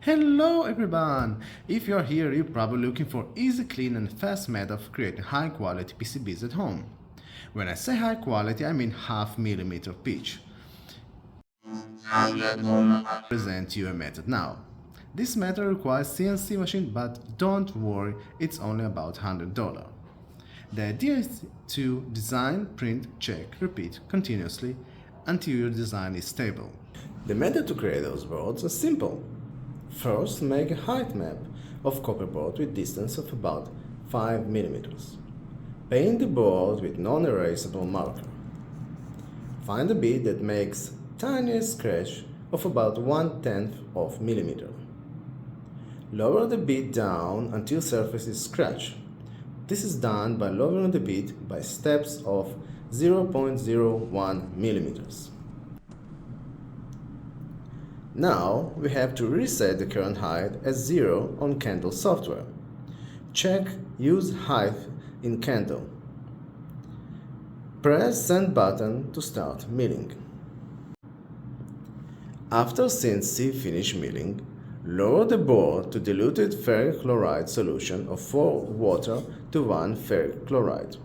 Hello everyone! If you're here, you're probably looking for easy, clean and fast method of creating high quality PCBs at home. When I say high quality, I mean half millimeter pitch. Present you a method now. This method requires CNC machine, but don't worry, it's only about $100. The idea is to design, print, check, repeat continuously until your design is stable. The method to create those boards is simple. First, make a height map of copper board with distance of about 5 mm. Paint the board with non-erasable marker. Find a bit that makes tiniest scratch of about 1/10 of millimeter. Lower the bit down until surface is scratched. This is done by lowering the bit by steps of 0.01 millimeters. Now we have to reset the current height as 0 on Candle software. Check Use Height in Candle. Press Send button to start milling. After CNC finish milling, lower the board to diluted ferric chloride solution of 4 water to 1 ferric chloride.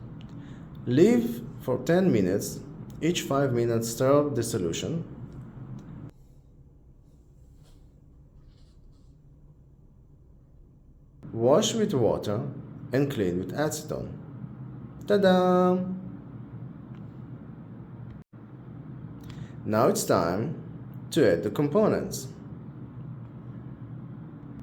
Leave for 10 minutes. Each 5 minutes stir up the solution. Wash with water and clean with acetone. Ta-da! Now it's time to add the components.